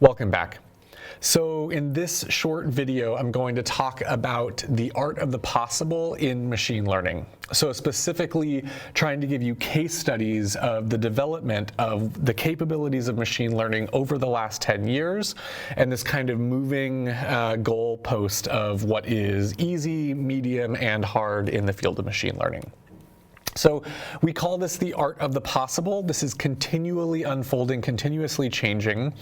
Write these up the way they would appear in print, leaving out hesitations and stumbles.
Welcome back. So in this short video, I'm going to talk about the art of the possible in machine learning. So specifically trying to give you case studies of the development of the capabilities of machine learning over the last 10 years, and this kind of moving goalpost of what is easy, medium, and hard in the field of machine learning. So we call this the art of the possible. This is continually unfolding, continuously changing.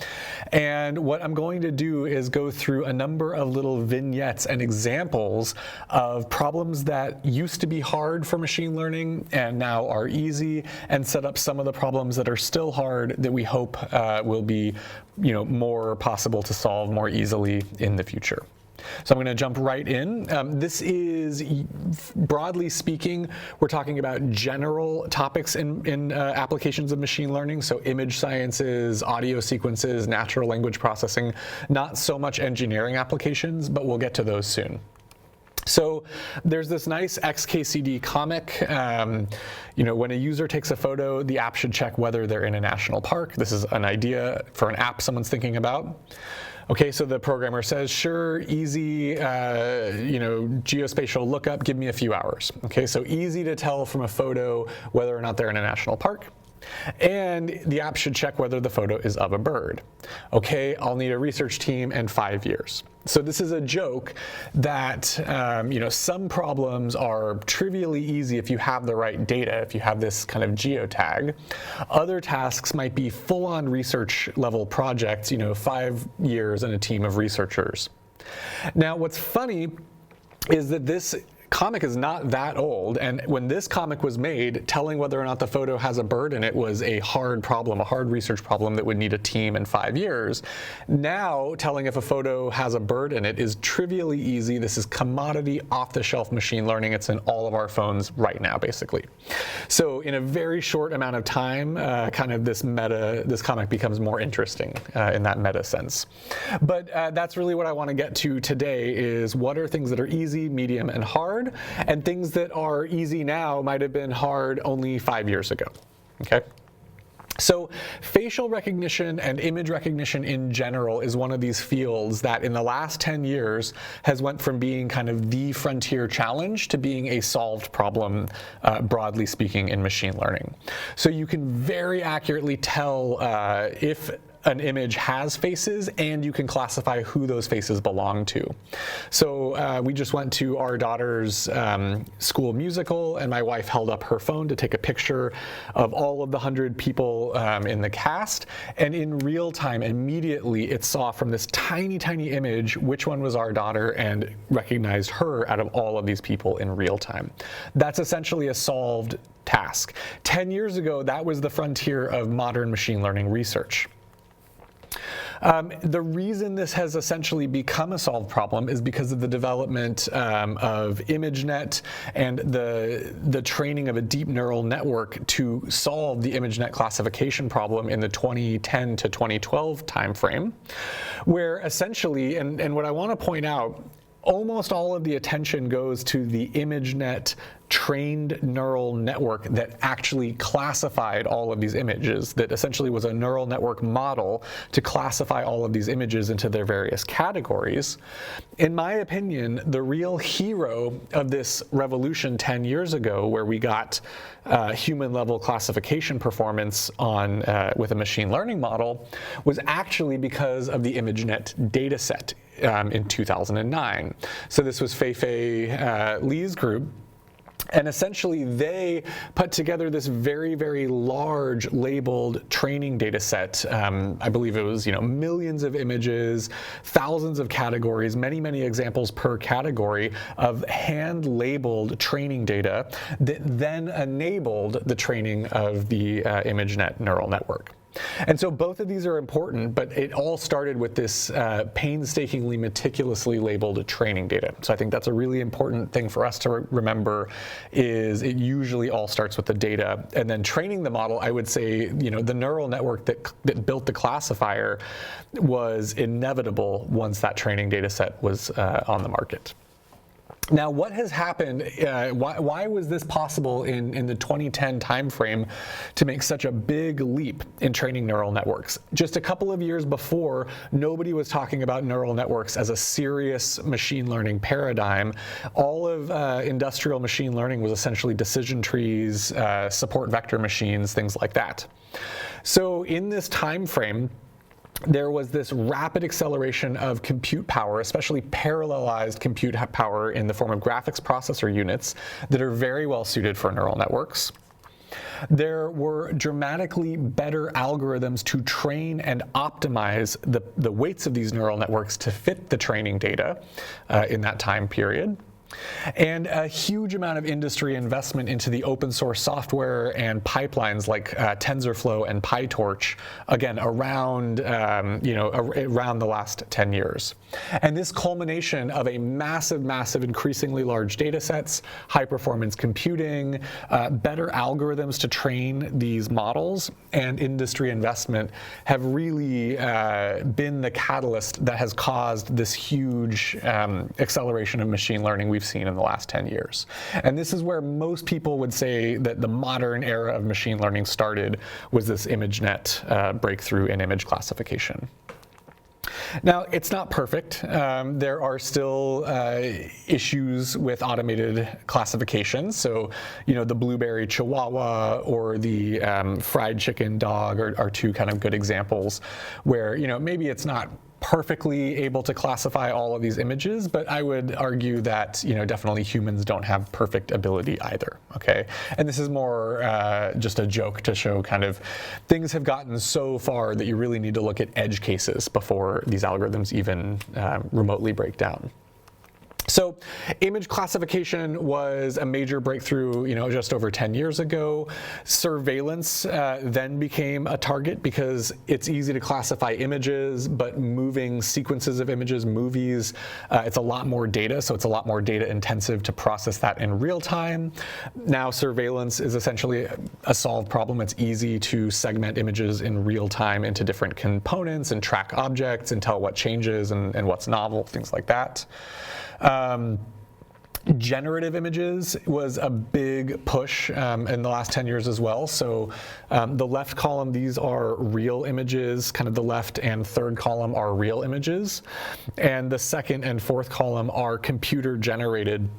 And what I'm going to do is go through a number of little vignettes and examples of problems that used to be hard for machine learning and now are easy, and set up some of the problems that are still hard that we hope will be, more possible to solve more easily in the future. So I'm going to jump right in. This is, broadly speaking, we're talking about general topics in applications of machine learning, so image sciences, audio sequences, natural language processing, not so much engineering applications, but we'll get to those soon. So there's this nice XKCD comic. When a user takes a photo, the app should check whether they're in a national park. This is an idea for an app someone's thinking about. Okay, so the programmer says, sure, easy, geospatial lookup, give me a few hours. Okay, so easy to tell from a photo whether or not they're in a national park. And the app should check whether the photo is of a bird. Okay, I'll need a research team and 5 years. So this is a joke that, some problems are trivially easy if you have the right data, if you have this kind of geotag. Other tasks might be full-on research level projects, 5 years and a team of researchers. Now, what's funny is that this comic is not that old, and when this comic was made, telling whether or not the photo has a bird in it was a hard problem, a hard research problem that would need a team and 5 years. Now, telling if a photo has a bird in it is trivially easy. This is commodity, off-the-shelf machine learning. It's in all of our phones right now, basically. So in a very short amount of time, this comic becomes more interesting in that meta sense. But that's really what I want to get to today, is what are things that are easy, medium, and hard, and things that are easy now might have been hard only 5 years ago. Okay? So facial recognition and image recognition in general is one of these fields that in the last 10 years has went from being kind of the frontier challenge to being a solved problem, broadly speaking, in machine learning. So you can very accurately tell if an image has faces, and you can classify who those faces belong to. So we just went to our daughter's school musical, and my wife held up her phone to take a picture of all of the 100 people in the cast, and in real time, immediately, it saw from this tiny, tiny image which one was our daughter and recognized her out of all of these people in real time. That's essentially a solved task. 10 years ago, that was the frontier of modern machine learning research. The reason this has essentially become a solved problem is because of the development of ImageNet and the training of a deep neural network to solve the ImageNet classification problem in the 2010 to 2012 timeframe, where essentially, and what I want to point out, almost all of the attention goes to the ImageNet trained neural network that actually classified all of these images, that essentially was a neural network model to classify all of these images into their various categories. In my opinion, the real hero of this revolution 10 years ago, where we got human-level classification performance on with a machine learning model, was actually because of the ImageNet data set in 2009. So this was Fei-Fei Li's group. And essentially, they put together this very, very large labeled training data set. I believe it was, millions of images, thousands of categories, many, many examples per category of hand-labeled training data that then enabled the training of the ImageNet neural network. And so both of these are important, but it all started with this painstakingly, meticulously labeled training data. So I think that's a really important thing for us to remember, is it usually all starts with the data. And then training the model, I would say, the neural network that built the classifier was inevitable once that training data set was on the market. Now, what has happened, why was this possible in the 2010 timeframe to make such a big leap in training neural networks? Just a couple of years before, nobody was talking about neural networks as a serious machine learning paradigm. All of industrial machine learning was essentially decision trees, support vector machines, things like that. So in this timeframe, there was this rapid acceleration of compute power, especially parallelized compute power in the form of graphics processor units that are very well suited for neural networks. There were dramatically better algorithms to train and optimize the weights of these neural networks to fit the training data in that time period. And a huge amount of industry investment into the open source software and pipelines like TensorFlow and PyTorch, again, around the last 10 years. And this culmination of a massive, increasingly large data sets, high performance computing, better algorithms to train these models, and industry investment have really been the catalyst that has caused this huge acceleration of machine learning we've seen in the last 10 years. And this is where most people would say that the modern era of machine learning started, was this ImageNet breakthrough in image classification. Now, it's not perfect. There are still issues with automated classification. So, the blueberry chihuahua or the fried chicken dog are two kind of good examples where, maybe it's not perfectly able to classify all of these images, but I would argue that, definitely humans don't have perfect ability either, okay? And this is more just a joke to show kind of things have gotten so far that you really need to look at edge cases before these algorithms even remotely break down. So image classification was a major breakthrough, just over 10 years ago. Surveillance then became a target because it's easy to classify images, but moving sequences of images, movies, it's a lot more data, so it's a lot more data intensive to process that in real time. Now surveillance is essentially a solved problem. It's easy to segment images in real time into different components and track objects and tell what changes and what's novel, things like that. Generative images was a big push in the last 10 years as well. So the left column, these are real images, kind of the left and third column are real images. And the second and fourth column are computer generated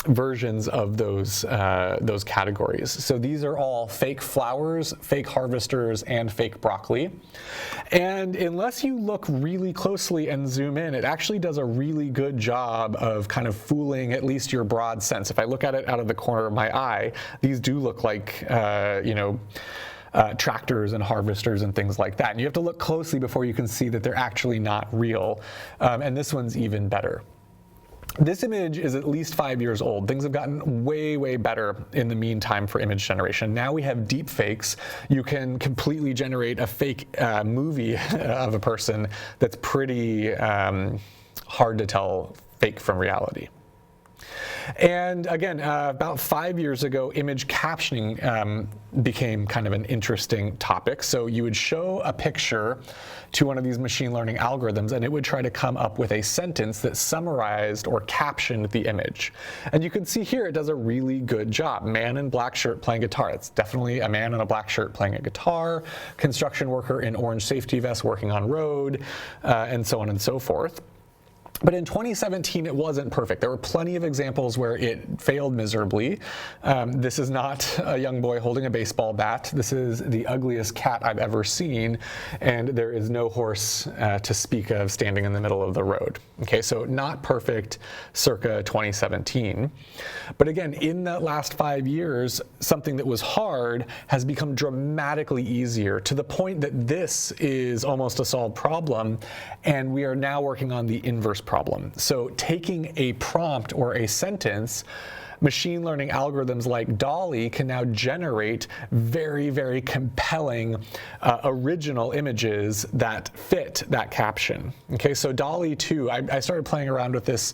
versions of those categories. So these are all fake flowers, fake harvesters, and fake broccoli. And unless you look really closely and zoom in, it actually does a really good job of kind of fooling at least your broad sense. If I look at it out of the corner of my eye, these do look like, tractors and harvesters and things like that. And you have to look closely before you can see that they're actually not real. And this one's even better. This image is at least 5 years old. Things have gotten way better in the meantime for image generation. Now we have deep fakes. You can completely generate a fake movie of a person that's pretty hard to tell fake from reality. And again, about 5 years ago, image captioning became kind of an interesting topic. So you would show a picture to one of these machine learning algorithms, and it would try to come up with a sentence that summarized or captioned the image. And you can see here it does a really good job. Man in black shirt playing guitar. It's definitely a man in a black shirt playing a guitar. Construction worker in orange safety vest working on road, and so on and so forth. But in 2017, it wasn't perfect. There were plenty of examples where it failed miserably. This is not a young boy holding a baseball bat. This is the ugliest cat I've ever seen, and there is no horse to speak of standing in the middle of the road. Okay, so not perfect circa 2017. But again, in that last 5 years, something that was hard has become dramatically easier to the point that this is almost a solved problem, and we are now working on the inverse problem. So taking a prompt or a sentence, machine learning algorithms like DALL-E can now generate very compelling original images that fit that caption. Okay, so DALL-E 2, I started playing around with this,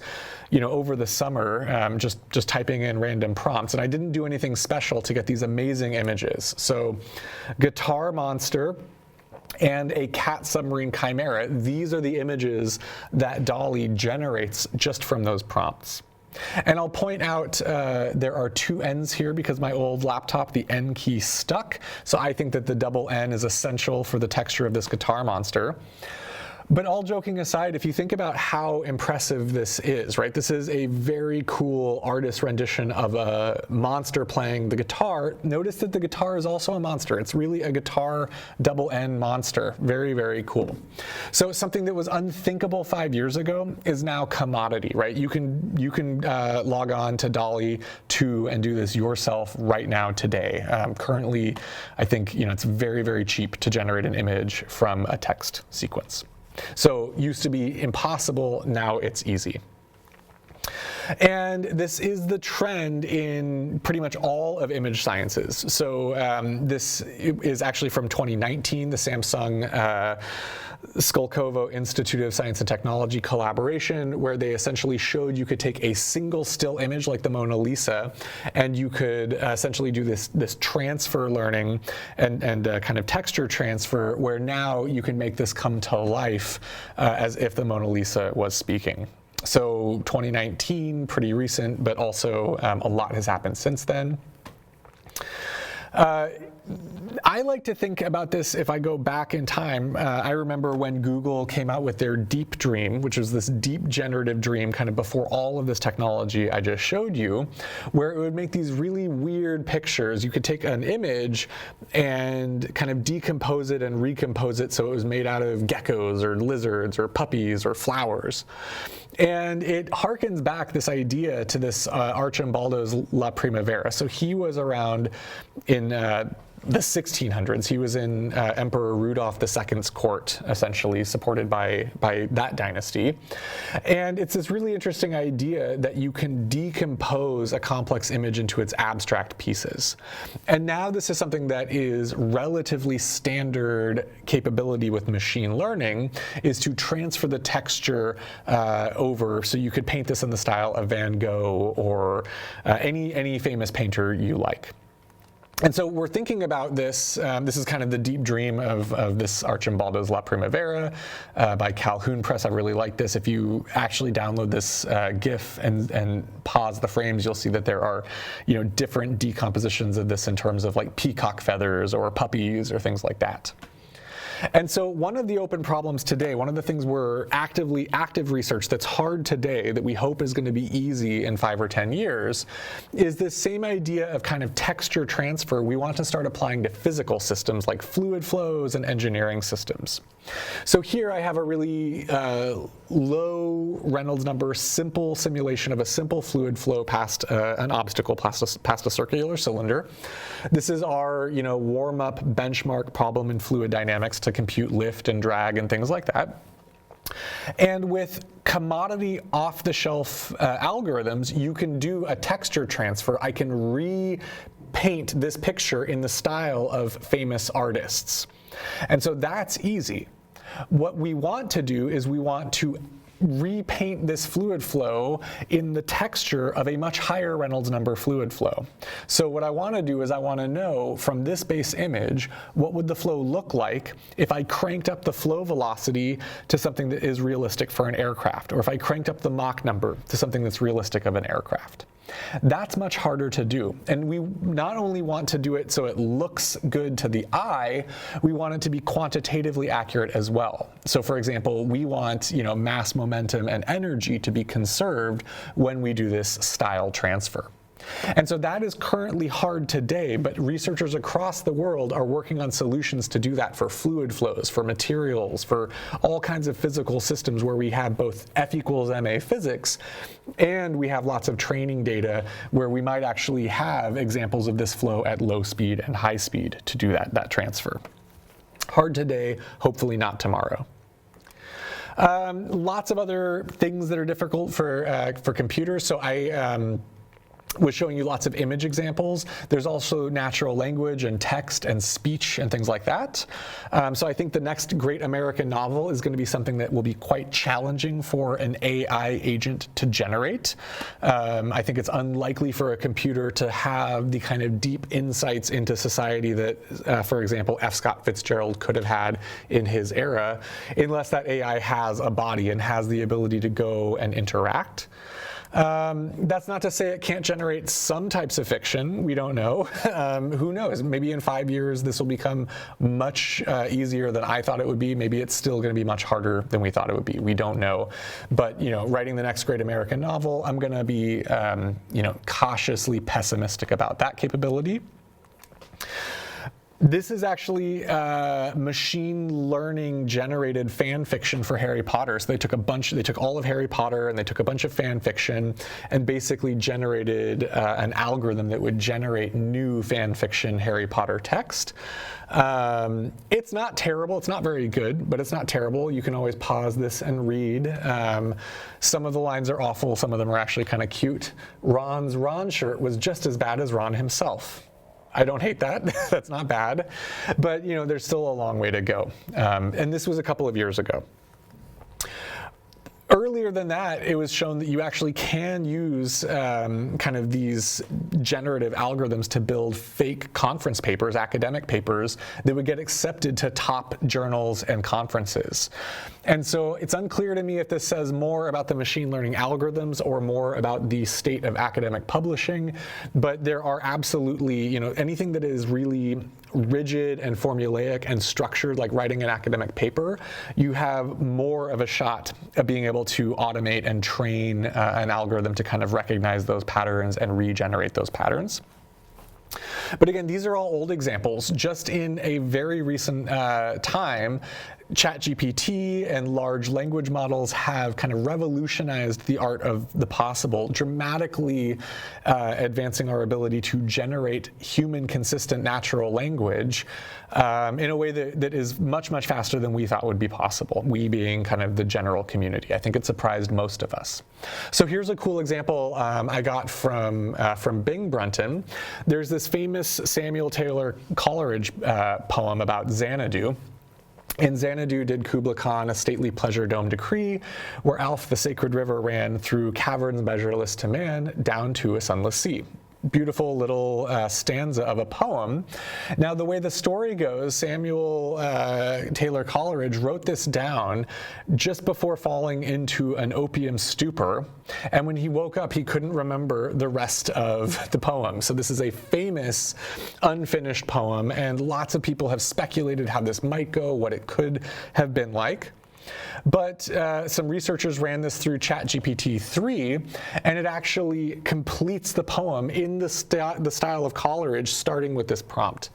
over the summer, just typing in random prompts, and I didn't do anything special to get these amazing images. So guitar monster and a cat submarine chimera, these are the images that DALL-E generates just from those prompts. And I'll point out there are two N's here because my old laptop, the N key stuck. So I think that the double N is essential for the texture of this guitar monster. But all joking aside, if you think about how impressive this is, right? This is a very cool artist rendition of a monster playing the guitar. Notice that the guitar is also a monster. It's really a guitar double N monster. Very, very cool. So something that was unthinkable 5 years ago is now commodity, right? You can log on to DALL-E 2 and do this yourself right now today. Currently, I think it's very, very cheap to generate an image from a text sequence. So used to be impossible, now it's easy. And this is the trend in pretty much all of image sciences. So this is actually from 2019, the Samsung Skolkovo Institute of Science and Technology collaboration, where they essentially showed you could take a single still image like the Mona Lisa, and you could essentially do this transfer learning and kind of texture transfer, where now you can make this come to life as if the Mona Lisa was speaking. So 2019, pretty recent, but also a lot has happened since then. I like to think about this if I go back in time. I remember when Google came out with their Deep Dream, which was this deep generative dream kind of before all of this technology I just showed you, where it would make these really weird pictures. You could take an image and kind of decompose it and recompose it so it was made out of geckos or lizards or puppies or flowers. And it harkens back this idea to this Arcimboldo's La Primavera. So he was around in the 1600s. He was in Emperor Rudolph II's court, essentially, supported by that dynasty. And it's this really interesting idea that you can decompose a complex image into its abstract pieces. And now this is something that is relatively standard capability with machine learning, is to transfer the texture over. So you could paint this in the style of Van Gogh or any famous painter you like. And so we're thinking about this. This is kind of the deep dream of this Arcimboldo's La Primavera by Calhoun Press. I really like this. If you actually download this GIF and pause the frames, you'll see that there are, different decompositions of this in terms of like peacock feathers or puppies or things like that. And so one of the open problems today, one of the things we're active research that's hard today that we hope is going to be easy in 5 or 10 years, is this same idea of kind of texture transfer we want to start applying to physical systems like fluid flows and engineering systems. So here I have a really low Reynolds number, simple simulation of a simple fluid flow past an obstacle, past a circular cylinder. This is our warm-up benchmark problem in fluid dynamics to compute lift and drag and things like that. And with commodity off-the-shelf algorithms, you can do a texture transfer. I can repaint this picture in the style of famous artists. And so that's easy. What we want to do is we want to repaint this fluid flow in the texture of a much higher Reynolds number fluid flow. So what I want to do is I want to know from this base image, what would the flow look like if I cranked up the flow velocity to something that is realistic for an aircraft, or if I cranked up the Mach number to something that's realistic of an aircraft. That's much harder to do. And we not only want to do it so it looks good to the eye, we want it to be quantitatively accurate as well. So for example, we want mass momentum and energy to be conserved when we do this style transfer. And so that is currently hard today, but researchers across the world are working on solutions to do that for fluid flows, for materials, for all kinds of physical systems where we have both F equals ma physics, and we have lots of training data where we might actually have examples of this flow at low speed and high speed to do that transfer. Hard today, hopefully not tomorrow. Lots of other things that are difficult for computers. So I was showing you lots of image examples. There's also natural language and text and speech and things like that. So I think the next great American novel is going to be something that will be quite challenging for an AI agent to generate. I think it's unlikely for a computer to have the kind of deep insights into society that, for example, F. Scott Fitzgerald could have had in his era, unless that AI has a body and has the ability to go and interact. That's not to say it can't generate some types of fiction. We don't know. Who knows? Maybe in 5 years this will become much easier than I thought it would be. Maybe it's still going to be much harder than we thought it would be. We don't know. But writing the next great American novel, I'm going to be cautiously pessimistic about that capability. This is actually machine learning generated fan fiction for Harry Potter. So they took all of Harry Potter and they took a bunch of fan fiction and basically generated an algorithm that would generate new fan fiction Harry Potter text. It's not terrible. It's not very good, but it's not terrible. You can always pause this and read. Some of the lines are awful. Some of them are actually kind of cute. Ron's Ron shirt was just as bad as Ron himself. I don't hate that. That's not bad. But there's still a long way to go. And this was a couple of years ago. Earlier than that, it was shown that you actually can use kind of these generative algorithms to build fake conference papers, academic papers, that would get accepted to top journals and conferences. And so it's unclear to me if this says more about the machine learning algorithms or more about the state of academic publishing, but there are absolutely, anything that is really rigid and formulaic and structured, like writing an academic paper, you have more of a shot at being able to automate and train an algorithm to kind of recognize those patterns and regenerate those patterns. But again, these are all old examples. Just in a very recent time, ChatGPT and large language models have kind of revolutionized the art of the possible, dramatically advancing our ability to generate human consistent natural language in a way that is much, much faster than we thought would be possible, we being kind of the general community. I think it surprised most of us. So here's a cool example I got from Bing Brunton. There's this famous Samuel Taylor Coleridge poem about Xanadu. In Xanadu did Kubla Khan a stately pleasure-dome decree, where Alph the sacred river ran through caverns measureless to man, down to a sunless sea. Beautiful little stanza of a poem. Now, the way the story goes, Samuel Taylor Coleridge wrote this down just before falling into an opium stupor, and when he woke up, he couldn't remember the rest of the poem. So this is a famous, unfinished poem, and lots of people have speculated how this might go, what it could have been like. But some researchers ran this through ChatGPT 3, and it actually completes the poem in the style of Coleridge, starting with this prompt.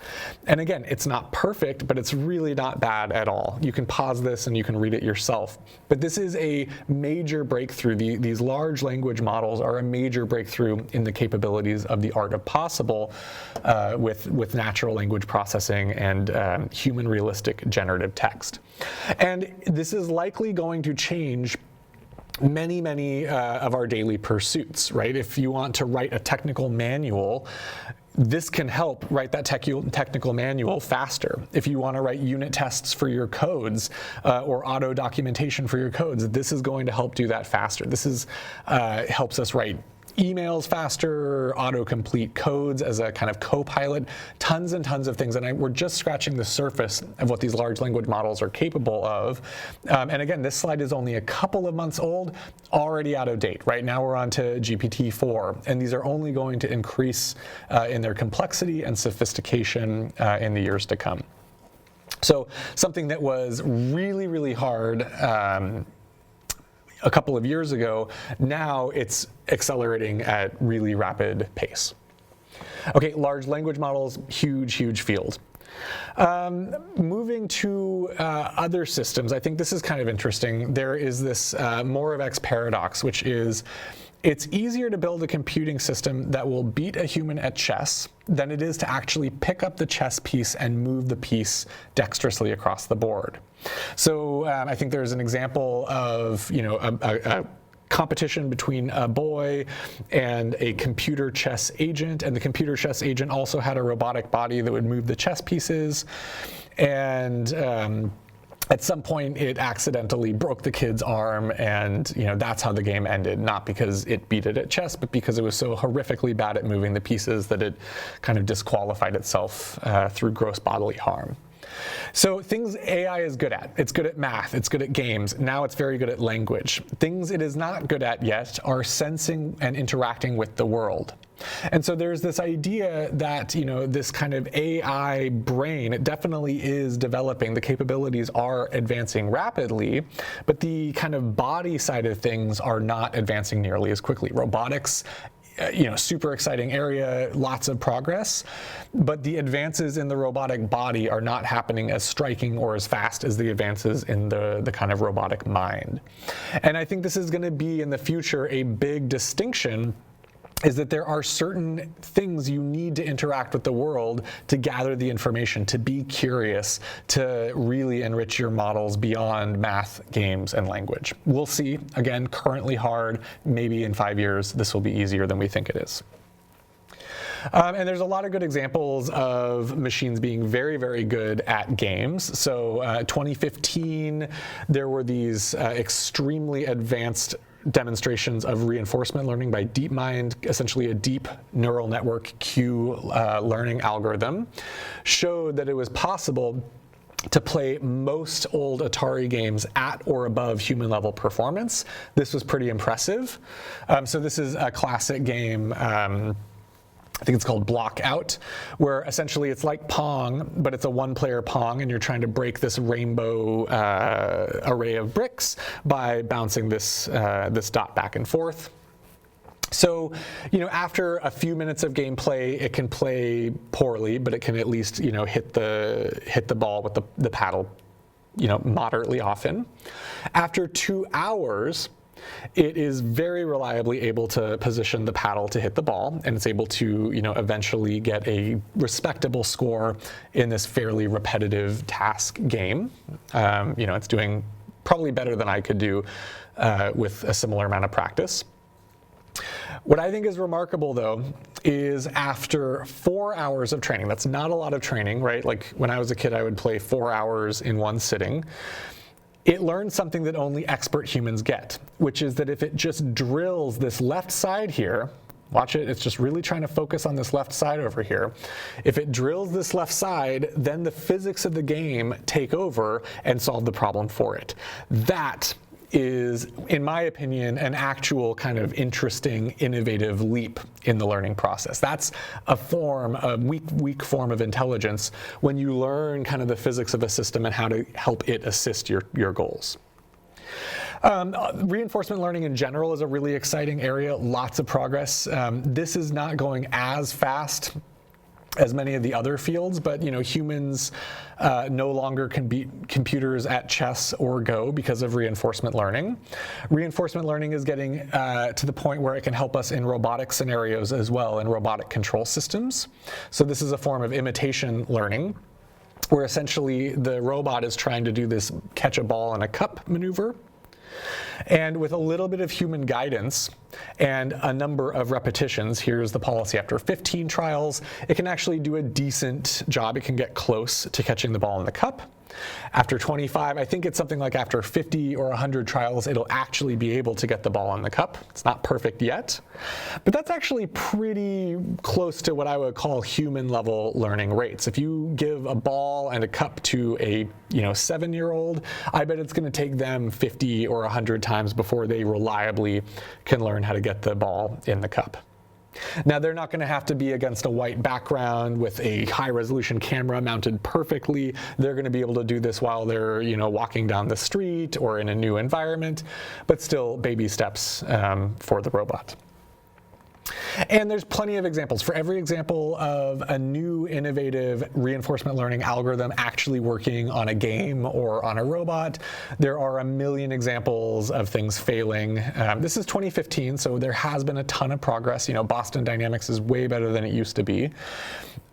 And again, it's not perfect, but it's really not bad at all. You can pause this and you can read it yourself. But this is a major breakthrough. These large language models are a major breakthrough in the capabilities of the art of possible with natural language processing and human realistic generative text. And this is likely going to change many of our daily pursuits, right? If you want to write a technical manual, this can help write that technical manual faster. If you want to write unit tests for your codes or auto documentation for your codes, this is going to help do that faster. This helps us write emails faster, autocomplete codes as a kind of co-pilot, tons and tons of things. And we're just scratching the surface of what these large language models are capable of. And again, this slide is only a couple of months old, already out of date. Right now we're on to GPT-4, and these are only going to increase in their complexity and sophistication in the years to come. So something that was really, really hard a couple of years ago, now it's accelerating at really rapid pace. Okay, large language models, huge field. Moving to other systems, I think this is kind of interesting. There is this Moravec's paradox, which is it's easier to build a computing system that will beat a human at chess than it is to actually pick up the chess piece and move the piece dexterously across the board. So I think there's an example of a competition between a boy and a computer chess agent, and the computer chess agent also had a robotic body that would move the chess pieces, and at some point it accidentally broke the kid's arm, and that's how the game ended, not because it beat it at chess, but because it was so horrifically bad at moving the pieces that it kind of disqualified itself through gross bodily harm. So things AI is good at. It's good at math. It's good at games. Now it's very good at language. Things it is not good at yet are sensing and interacting with the world. And so there's this idea that, this kind of AI brain, it definitely is developing. The capabilities are advancing rapidly, but the kind of body side of things are not advancing nearly as quickly. Robotics, super exciting area, lots of progress, but the advances in the robotic body are not happening as striking or as fast as the advances in the kind of robotic mind. And I think this is going to be in the future a big distinction, is that there are certain things you need to interact with the world to gather the information, to be curious, to really enrich your models beyond math, games, and language. We'll see. Again, currently hard. Maybe in 5 years, this will be easier than we think it is. And there's a lot of good examples of machines being very, very good at games. So 2015, there were these extremely advanced demonstrations of reinforcement learning by DeepMind, essentially a deep neural network Q learning algorithm, showed that it was possible to play most old Atari games at or above human level performance. This was pretty impressive. So this is a classic game, I think it's called Block Out, where essentially it's like Pong, but it's a one-player Pong, and you're trying to break this rainbow array of bricks by bouncing this dot back and forth. So, after a few minutes of gameplay, it can play poorly, but it can at least, hit the ball with the paddle, moderately often. After 2 hours, it is very reliably able to position the paddle to hit the ball, and it's able to, eventually get a respectable score in this fairly repetitive task game. It's doing probably better than I could do with a similar amount of practice. What I think is remarkable, though, is after 4 hours of training, that's not a lot of training, right? Like when I was a kid, I would play 4 hours in one sitting. It learned something that only expert humans get, which is that if it just drills this left side here, watch it, it's just really trying to focus on this left side over here. If it drills this left side, then the physics of the game take over and solve the problem for it. That is, in my opinion, an actual kind of interesting, innovative leap in the learning process. That's a weak form of intelligence when you learn kind of the physics of a system and how to help it assist your goals. Reinforcement learning in general is a really exciting area, lots of progress. This is not going as fast as many of the other fields, but humans no longer can beat computers at chess or Go because of reinforcement learning. Reinforcement learning is getting to the point where it can help us in robotic scenarios as well, in robotic control systems. So this is a form of imitation learning, where essentially the robot is trying to do this catch a ball in a cup maneuver. And with a little bit of human guidance and a number of repetitions, here's the policy after 15 trials, it can actually do a decent job. It can get close to catching the ball in the cup. After 25, I think it's something like after 50 or 100 trials, it'll actually be able to get the ball in the cup. It's not perfect yet, but that's actually pretty close to what I would call human level learning rates. If you give a ball and a cup to a 7-year-old, I bet it's going to take them 50 or 100 times before they reliably can learn how to get the ball in the cup. Now, they're not going to have to be against a white background with a high-resolution camera mounted perfectly. They're going to be able to do this while they're, walking down the street or in a new environment, but still baby steps for the robot. And there's plenty of examples. For every example of a new innovative reinforcement learning algorithm actually working on a game or on a robot, there are a million examples of things failing. This is 2015, so there has been a ton of progress. Boston Dynamics is way better than it used to be.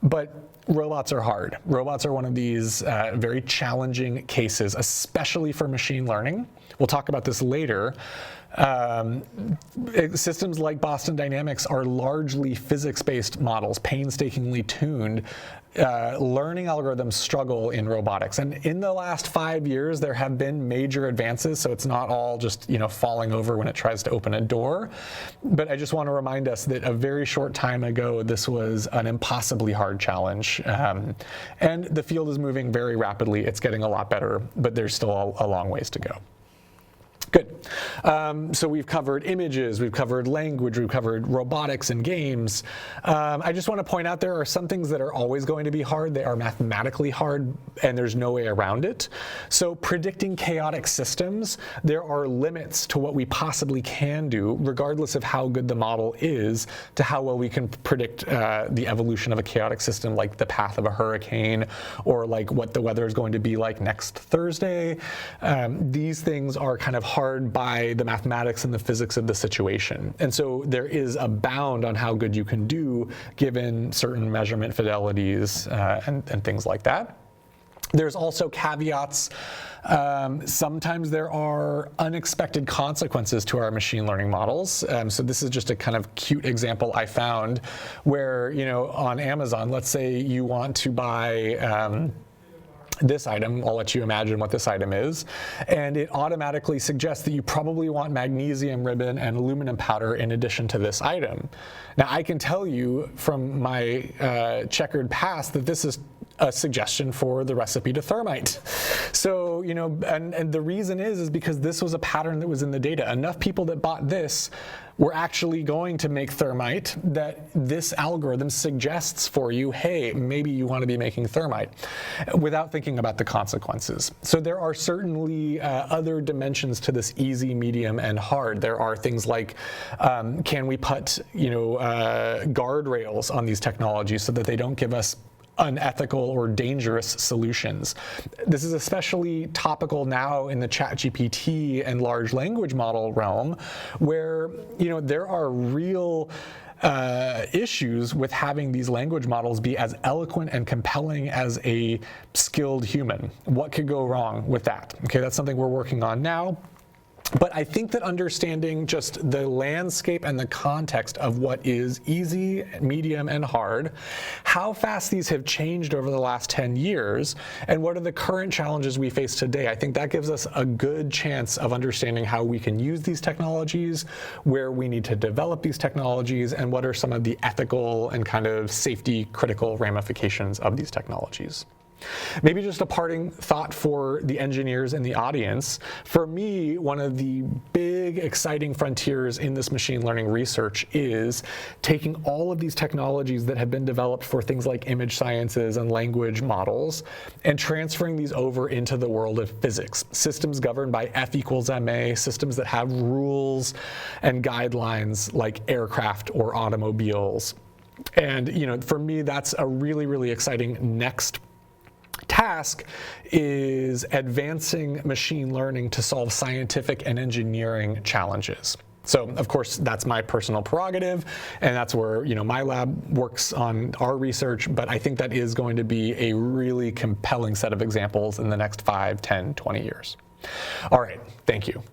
But robots are hard. Robots are one of these very challenging cases, especially for machine learning. We'll talk about this later. Systems like Boston Dynamics are largely physics-based models, painstakingly tuned. Learning algorithms struggle in robotics, and in the last 5 years there have been major advances, so it's not all just falling over when it tries to open a door. But I just want to remind us that a very short time ago this was an impossibly hard challenge, and the field is moving very rapidly. It's getting a lot better, but there's still a long ways to go. Good. So we've covered images, we've covered language, we've covered robotics and games. I just want to point out there are some things that are always going to be hard. They are mathematically hard, and there's no way around it. So predicting chaotic systems, there are limits to what we possibly can do, regardless of how good the model is, to how well we can predict the evolution of a chaotic system, like the path of a hurricane, or like what the weather is going to be like next Thursday. These things are kind of hard by the mathematics and the physics of the situation. And so there is a bound on how good you can do given certain measurement fidelities and things like that. There's also caveats. Sometimes there are unexpected consequences to our machine learning models. So this is just a kind of cute example I found where, on Amazon, let's say you want to buy this item. I'll let you imagine what this item is, and it automatically suggests that you probably want magnesium ribbon and aluminum powder in addition to this item. Now I can tell you from my checkered past that this is a suggestion for the recipe to thermite. So, and the reason is because this was a pattern that was in the data. Enough people that bought this were actually going to make thermite that this algorithm suggests for you, hey, maybe you want to be making thermite, without thinking about the consequences. So there are certainly other dimensions to this easy, medium, and hard. There are things like, can we put, guardrails on these technologies so that they don't give us unethical or dangerous solutions. This is especially topical now in the ChatGPT and large language model realm, where there are real issues with having these language models be as eloquent and compelling as a skilled human. What could go wrong with that? Okay, that's something we're working on now. But I think that understanding just the landscape and the context of what is easy, medium, and hard, how fast these have changed over the last 10 years, and what are the current challenges we face today, I think that gives us a good chance of understanding how we can use these technologies, where we need to develop these technologies, and what are some of the ethical and kind of safety critical ramifications of these technologies. Maybe just a parting thought for the engineers in the audience. For me, one of the big, exciting frontiers in this machine learning research is taking all of these technologies that have been developed for things like image sciences and language models and transferring these over into the world of physics. Systems governed by F equals ma, systems that have rules and guidelines like aircraft or automobiles. And for me, that's a really, really exciting next task, is advancing machine learning to solve scientific and engineering challenges. So, of course, that's my personal prerogative, and that's where my lab works on our research, but I think that is going to be a really compelling set of examples in the next 5, 10, 20 years. All right, thank you.